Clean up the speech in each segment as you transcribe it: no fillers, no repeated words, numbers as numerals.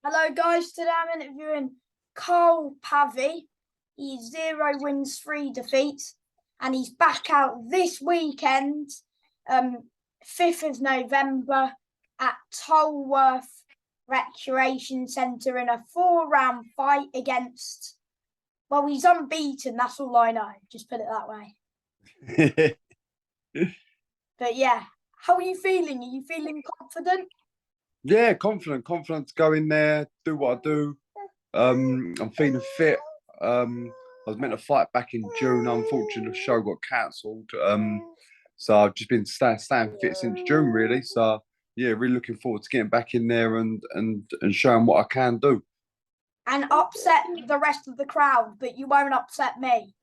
Hello, guys. Today I'm interviewing Carl Paevie. He's 0 wins, 3 defeats, and he's back out this weekend, 5th of November, at Tolworth Recreation Centre in a 4-round fight against. Well, he's unbeaten. That's all I know. Just put it that way. But yeah, how are you feeling? Are you feeling confident? Yeah, confident to go in there, do what I do. I'm feeling fit. I was meant to fight back in June. Unfortunately, the show got cancelled. So I've just been staying fit since June, really. So yeah, really looking forward to getting back in there and showing what I can do. And upset the rest of the crowd, but you won't upset me.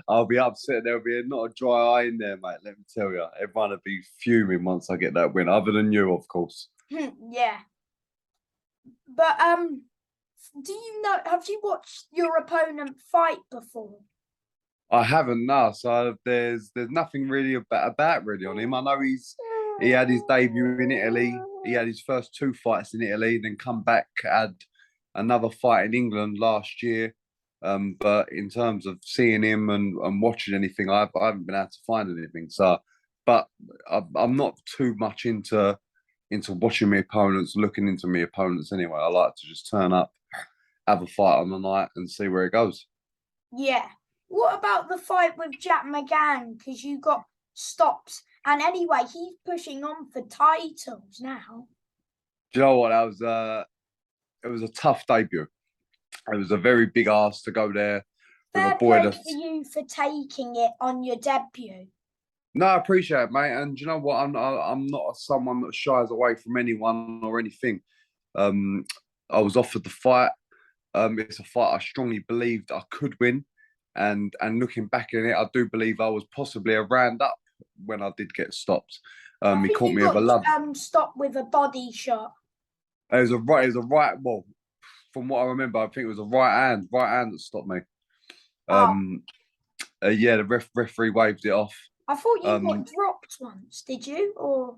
I'll be upset. There'll be not a dry eye in there, mate. Let me tell you, everyone will be fuming once I get that win. Other than you, of course. Yeah. But do you know? Have you watched your opponent fight before? I haven't, no. So there's nothing really about really on him. I know he had his debut in Italy. He had his first 2 fights in Italy, then come back, had another fight in England last year. But in terms of seeing him and watching anything, I haven't been able to find anything. So, but I'm not too much into watching my opponents, looking into my opponents anyway. I like to just turn up, have a fight on the night, and see where it goes. Yeah. What about the fight with Jack McGann? Because you got stopped. And anyway, he's pushing on for titles now. Do you know what? It was a tough debut. It was a very big ask to go there with Fair a boy play that. for you for taking it on your debut. No, I appreciate it, mate. And you know what? I'm not someone that shies away from anyone or anything. I was offered the fight. It's a fight I strongly believed I could win, and looking back in it, I do believe I was possibly a round up when I did get stopped. I He think caught you me with a love. got stopped with a body shot. It was a right. Well, from what I remember, I think it was a right hand that stopped me. Oh, Yeah, the referee waved it off. I thought you got dropped once. Did you? Or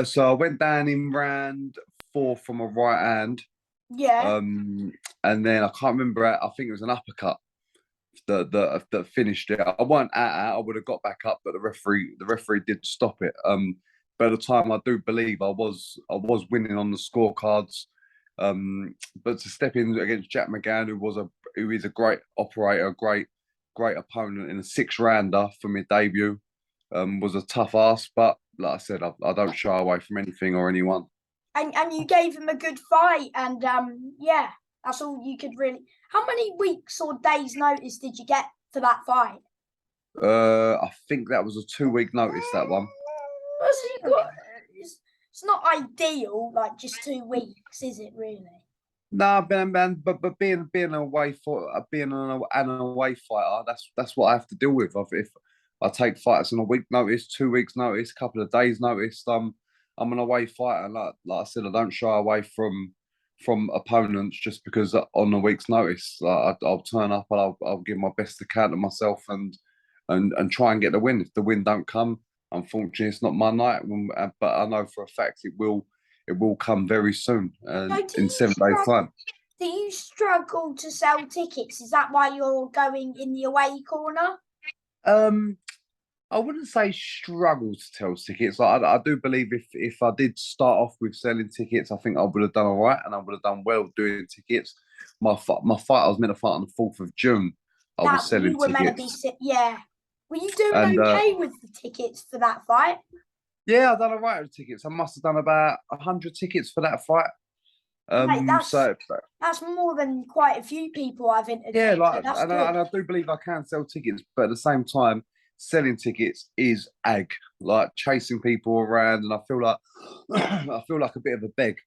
So I went down in round 4 from a right hand. yeah. And then I can't remember. I think it was an uppercut that finished it. I weren't at it. I would have got back up, but the referee did stop it. But at the time, I do believe I was winning on the scorecards. But to step in against Jack McGann, who is a great operator, great opponent in a 6-rounder for my debut, was a tough ask. But like I said, I don't shy away from anything or anyone. And you gave him a good fight, and yeah, that's all you could really. How many weeks or days notice did you get for that fight? I think that was a 2-week notice, that one. Well, so you got, it's not ideal, like just 2 weeks, is it really? No, but being an away fighter, that's what I have to deal with. If I take fights on a week notice, 2 weeks notice, couple of days notice, I'm an away fighter. Like I said, I don't shy away from opponents just because on a week's notice. I'll turn up and I'll give my best account of myself and try and get the win. If the win don't come, unfortunately, it's not my night. But I know for a fact it will come very soon, in 7 days' time. Do you struggle to sell tickets? Is that why you're going in the away corner? I wouldn't say struggle to sell tickets. Like, I do believe if I did start off with selling tickets, I think I would have done all right and I would have done well doing tickets. My fight, I was meant to fight on the 4th of June. I was selling tickets. Yeah. Were you doing And okay with the tickets for that fight? yeah, I done all right with tickets. I must have done about 100 tickets for that fight. Mate, So that's more than quite a few people I've interviewed. yeah, like, That's and good. I do believe I can sell tickets, but at the same time, selling tickets is ag, like chasing people around, and I feel like I feel like a bit of a beg.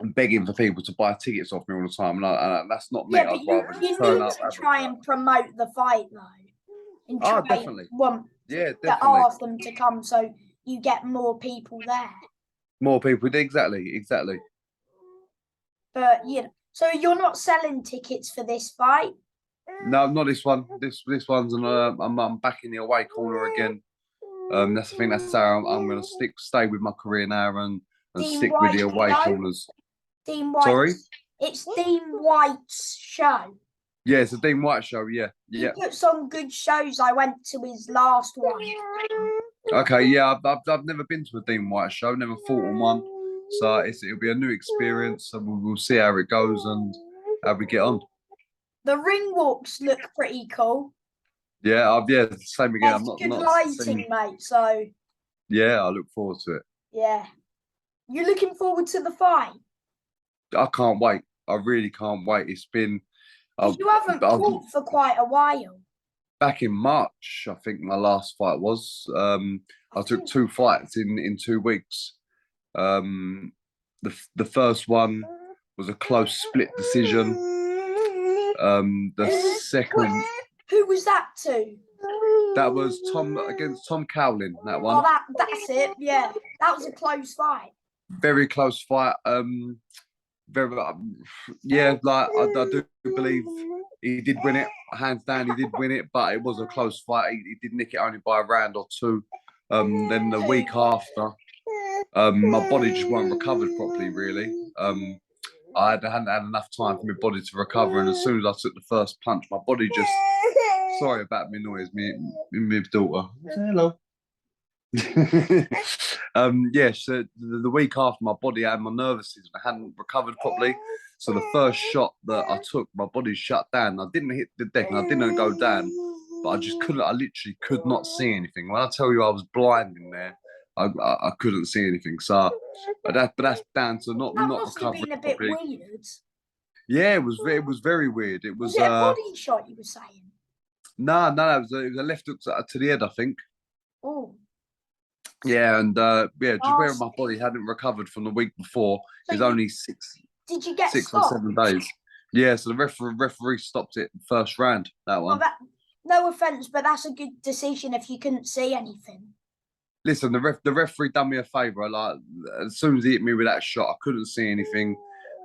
I'm begging for people to buy tickets off me all the time, and that's not me. Yeah, but I'd rather you just turn need up. to try and promote the fight though, and Oh, try definitely. Yeah, to definitely. ask them to come so you get more people there. More people, exactly. But you know, so you're not selling tickets for this fight? No, not this one. This one's I'm back in the away corner again. That's the thing. That's how I'm going to stay with my career now and Dean stick with White's the away show. corners. Dean Sorry? White's. It's Dean White's show. Yeah, it's a Dean White show. Yeah, He yeah. puts on good shows. I went to his last one. Okay, yeah, I've never been to a Dean White show, never fought on one, so it'll be a new experience, and we'll see how it goes and how we get on. The ring walks look pretty cool. Yeah, same again. There's I'm not good not lighting, seen. mate. So Yeah, I look forward to it. yeah, you're looking forward to the fight. I can't wait. I really can't wait. It's been. Because you haven't fought for quite a while. Back in March, I think my last fight was. I took 2 fights in 2 weeks. The first one was a close split decision. The second. Who was that to? That was Tom against Tom Cowlin. That one. Oh, that's it. Yeah, that was a close fight. Very close fight. Very. Yeah, like I do believe he did win it. Hands down, he did win it, but it was a close fight. He did nick it only by a round or 2. Then the week after, my body just weren't recovered properly. Really. I hadn't had enough time for my body to recover, and as soon as I took the first punch, my body just. Sorry about my noise, my daughter. Hello. Yeah, so the week after, my body and my nervous system hadn't recovered properly. So the first shot that I took, my body shut down. I didn't hit the deck and I didn't go down, but I just couldn't. I literally could not see anything. When I tell you I was blind in there, I couldn't see anything. So, but that's down to not recovering been a bit properly. weird. Yeah, it was very weird. It was it a body shot you were saying? No, it was a left hook to the head, I think. Oh. Yeah, and just where my body hadn't recovered from the week before. So it was only 6. Did you get 6 stopped? or 7 days? Yeah, so the referee stopped it first round. That one. No offense, but that's a good decision if you couldn't see anything. Listen, the referee done me a favour. Like as soon as he hit me with that shot, I couldn't see anything.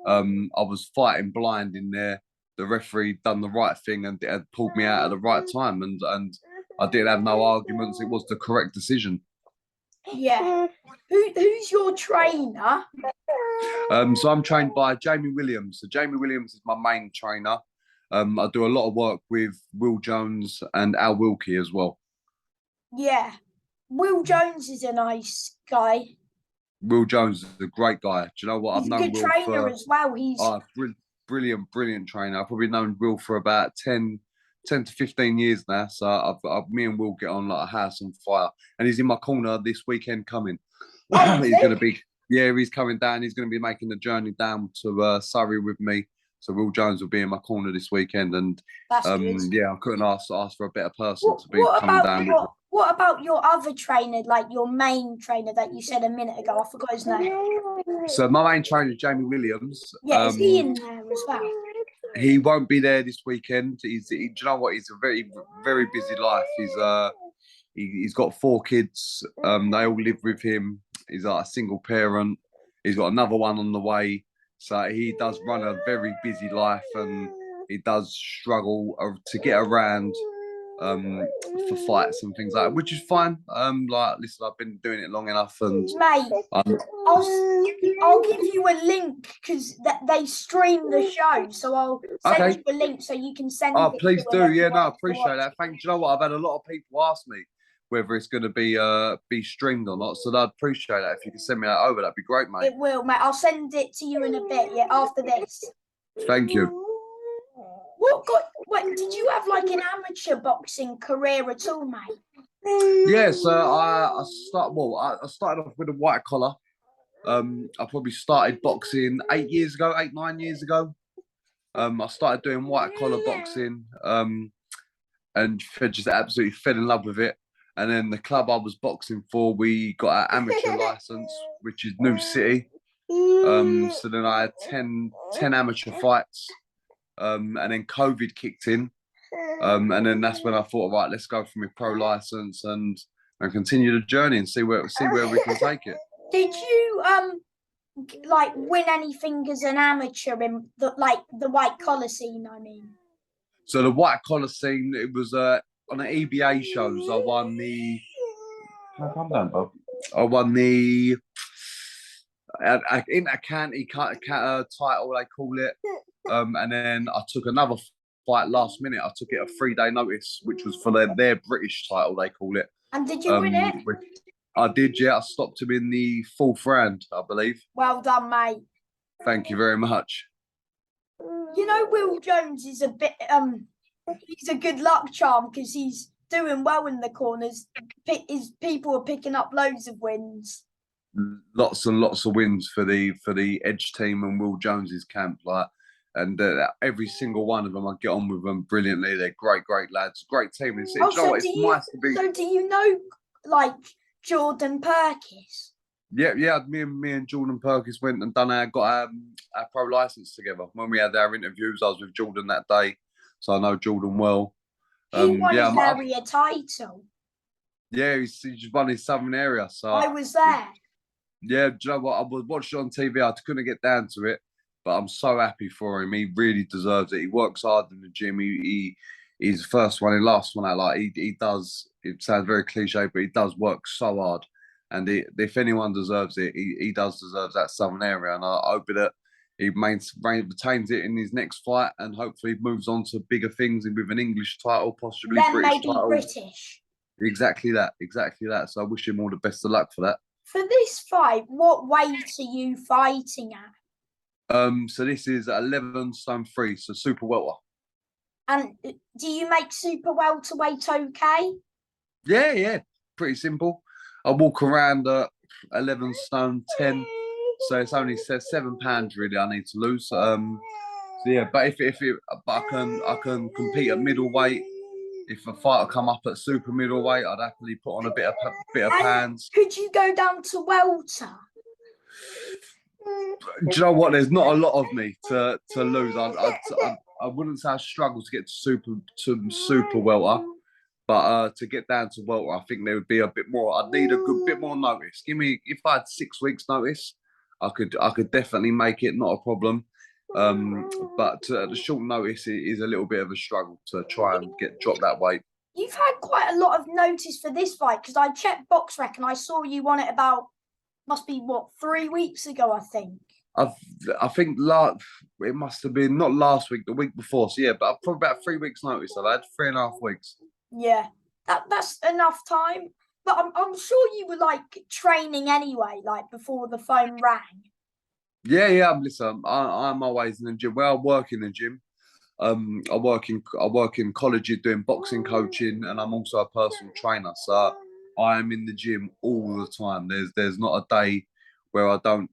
I was fighting blind in there. The referee done the right thing and had pulled me out at the right time, and I didn't have no arguments. It was the correct decision. Yeah. Who's your trainer? So I'm trained by Jamie Williams. So Jamie Williams is my main trainer. I do a lot of work with Will Jones and Al Wilkie as well. Yeah. Will Jones is a nice guy. Will Jones is a great guy. Do you know what? He's a good trainer as well. He's brilliant trainer. I've probably known Will for about 10 to 15 years now. So me and Will get on like a house on fire. And he's in my corner this weekend coming. Oh, he's going to be, he's coming down. He's going to be making the journey down to Surrey with me. So Will Jones will be in my corner this weekend. And that's good. Yeah, I couldn't ask for a better person to be coming down with me. What about your other trainer, like your main trainer that you said a minute ago? I forgot his name. So my main trainer is Jamie Williams. Yeah, is he in there as well? He won't be there this weekend. Do you know what? He's a very, very busy life. He's got 4 kids. They all live with him. He's like a single parent. He's got another one on the way. So he does run a very busy life, and he does struggle to get around for fights and things like that, which is fine. Listen, I've been doing it long enough, and mate, I'll give you a link because they stream the show, so I'll send you a link so you can send. Oh, please do. Yeah, no, I appreciate that. Thank you. You know what? I've had a lot of people ask me whether it's going to be streamed or not, so I'd appreciate that if you can send me that over. That'd be great, mate. It will, mate. I'll send it to you in a bit. Yeah, after this. Thank you. What did you have like an amateur boxing career at all, mate? Yeah, so I started off with a white collar. I probably started boxing 8, 9 years ago. I started doing white collar boxing, and just absolutely fell in love with it. And then the club I was boxing for, we got our amateur license, which is New City. So then I had 10 amateur fights. And then COVID kicked in, and then that's when I thought, right, let's go for my pro license and continue the journey and see where we can take it. Did you like win anything as an amateur in the white collar scene? I mean, so the white collar scene, it was on the EBA shows. I won the. Calm down, Bob. I won the Intercounty title, they call it. And then I took another fight last minute. I took it a 3-day notice, which was for their British title, they call it. And did you win it? I did, yeah. I stopped him in the 4th round, I believe. Well done, mate. Thank you very much. You know, Will Jones is a bit he's a good luck charm because he's doing well in the corners. His people are picking up loads of wins. Lots and lots of wins for the Edge team and Will Jones's camp, and every single one of them, I get on with them brilliantly. They're great lads, great team. It's nice to be. So do you know like Jordan Perkis? Yeah. Me and Jordan Perkis went and got our pro license together. When we had our interviews, I was with Jordan that day, so I know Jordan well. He won his area title. Yeah, he just won his Southern area. So I was there. Yeah, do you know what? I was watching on TV. I couldn't get down to it, but I'm so happy for him. He really deserves it. He works hard in the gym. He's the first one and last one out. Like he does. It sounds very cliche, but he does work so hard. And if anyone deserves it, he does deserve that Southern area. And I hope that he retains it in his next fight, and hopefully moves on to bigger things with an English title, possibly then British maybe title. British. Exactly that. So I wish him all the best of luck for that. For this fight, what weight are you fighting at? So this is 11 stone 3, so super welter. And do you make super welterweight okay? Yeah, pretty simple. I walk around at 11 stone 10, so it's only 7 pounds really I need to lose. So yeah, but I can compete at middleweight. If a fighter come up at super middleweight, I'd happily put on a bit of pounds. Could you go down to welter? Do you know what? There's not a lot of me to lose. I wouldn't say I struggle to get to super welter, but to get down to welter, I think there would be a bit more. I'd need a good bit more notice. If I had 6 weeks notice, I could definitely make it, not a problem. But the short notice is a little bit of a struggle to try and drop that weight. You've had quite a lot of notice for this fight because I checked BoxRec and I saw you on it about must be 3 weeks ago, I think. I think it must have been not last week, the week before. So yeah, but probably about 3 weeks notice. I've had 3.5 weeks. Yeah, that's enough time. But I'm sure you were like training anyway, like before the phone rang. Yeah. Listen, I'm always in the gym. Well, I work in the gym. I work in colleges doing boxing coaching, and I'm also a personal trainer. So I am in the gym all the time. There's not a day where I'm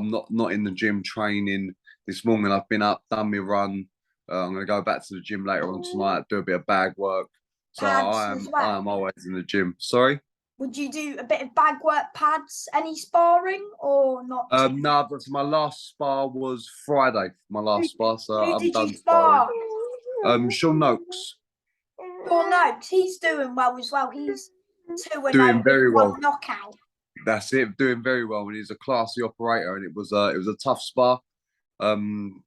not in the gym training. This morning I've been up, done my run. I'm gonna go back to the gym later on tonight, do a bit of bag work. So I am always in the gym. Sorry. Would you do a bit of bag work, pads, any sparring or not? No, but my last spar was Friday. My last spar, so Who I'm did done you spar? Sean Noakes. Sean Noakes, he's doing well as well. He's 2-0 doing very well. Knockout. That's it, doing very well. And he's a classy operator, and it was a tough spar,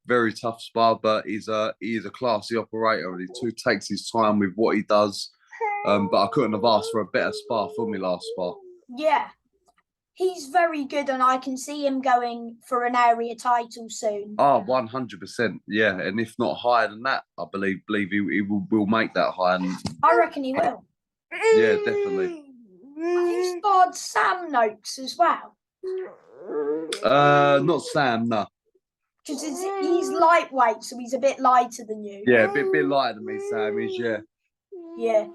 very tough spar. But he is a classy operator, and he takes his time with what he does. But I couldn't have asked for a better spar for me last spar. Yeah, he's very good, and I can see him going for an area title soon. Oh, 100%. Yeah, and if not higher than that, I believe he will make that high. And I reckon he will. Yeah, definitely. Have you sparred Sam Noakes as well? Not Sam, no. Because he's lightweight, so he's a bit lighter than you. Yeah, a bit lighter than me, Sam is, yeah. Yeah,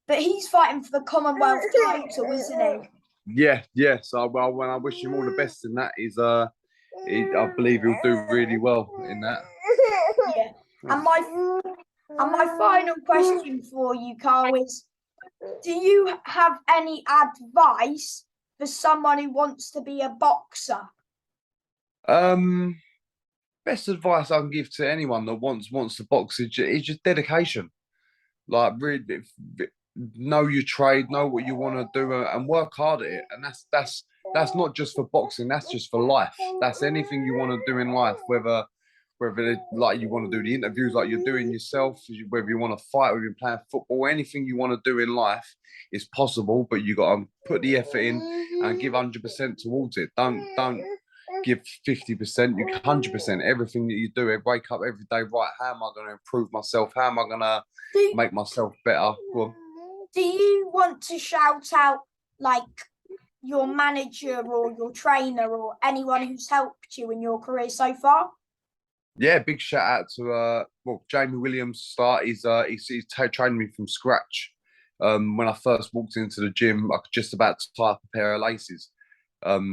but he's fighting for the Commonwealth title, isn't he? Yeah. So, well, when I wish him all the best in that, I believe he'll do really well in that. Yeah. And my final question for you, Carl, is: do you have any advice for someone who wants to be a boxer? Best advice I can give to anyone that wants to box is just dedication. Like, really, know your trade, know what you want to do, and work hard at it. And that's not just for boxing. That's just for life. That's anything you want to do in life, whether like you want to do the interviews like you're doing yourself, whether you want to fight, whether you're playing football, anything you want to do in life is possible, but you got to put the effort in and give 100% towards it. Don't give 50%, you 100%. Everything that you do, wake up every day. Right, how am I going to improve myself? How am I going to make myself better? Go on. Do you want to shout out like your manager or your trainer or anyone who's helped you in your career so far? Yeah, big shout out to Jamie Williams. Start. He's trained me from scratch. When I first walked into the gym, I could just about tie up a pair of laces.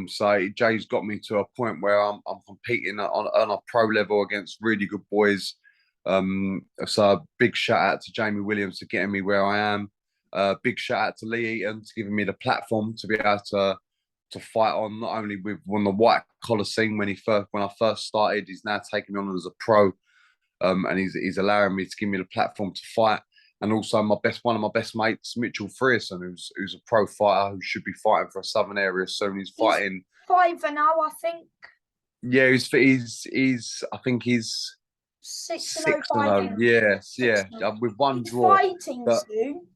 So Jay's got me to a point where I'm competing on a pro level against really good boys. So big shout out to Jamie Williams for getting me where I am. Big shout out to Lee Eaton for giving me the platform to be able to fight on, not only with on the white collar scene when I first started. He's now taking me on as a pro, and he's allowing me to give me the platform to fight. And also one of my best mates, Mitchell Frierson, who's a pro fighter who should be fighting for a Southern area soon. He's fighting 5-0, I think. Yeah, he's I think he's 6-0, 6-0. Yes, yeah, with one He's draw. fighting soon.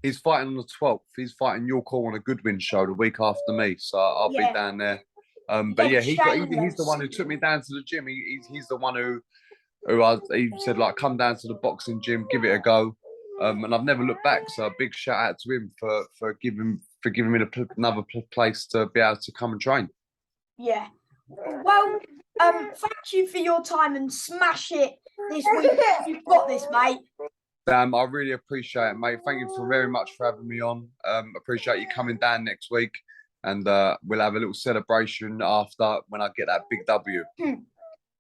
He's fighting on the 12th. He's fighting York Hall on a Goodwin show the week after me, so I'll be down there. But yeah, he's the one who took me down to the gym. He's the one who he said, like, come down to the boxing gym, give it a go. And I've never looked back. So a big shout out to him for giving me another place to be able to come and train. Yeah. Well, thank you for your time and smash it this week. You've got this, mate. Sam, I really appreciate it, mate. Thank you very much for having me on. Appreciate you coming down next week, and we'll have a little celebration after when I get that big W.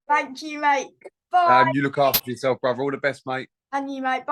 Thank you, mate. Bye. You look after yourself, brother. All the best, mate. And you, mate. Bye.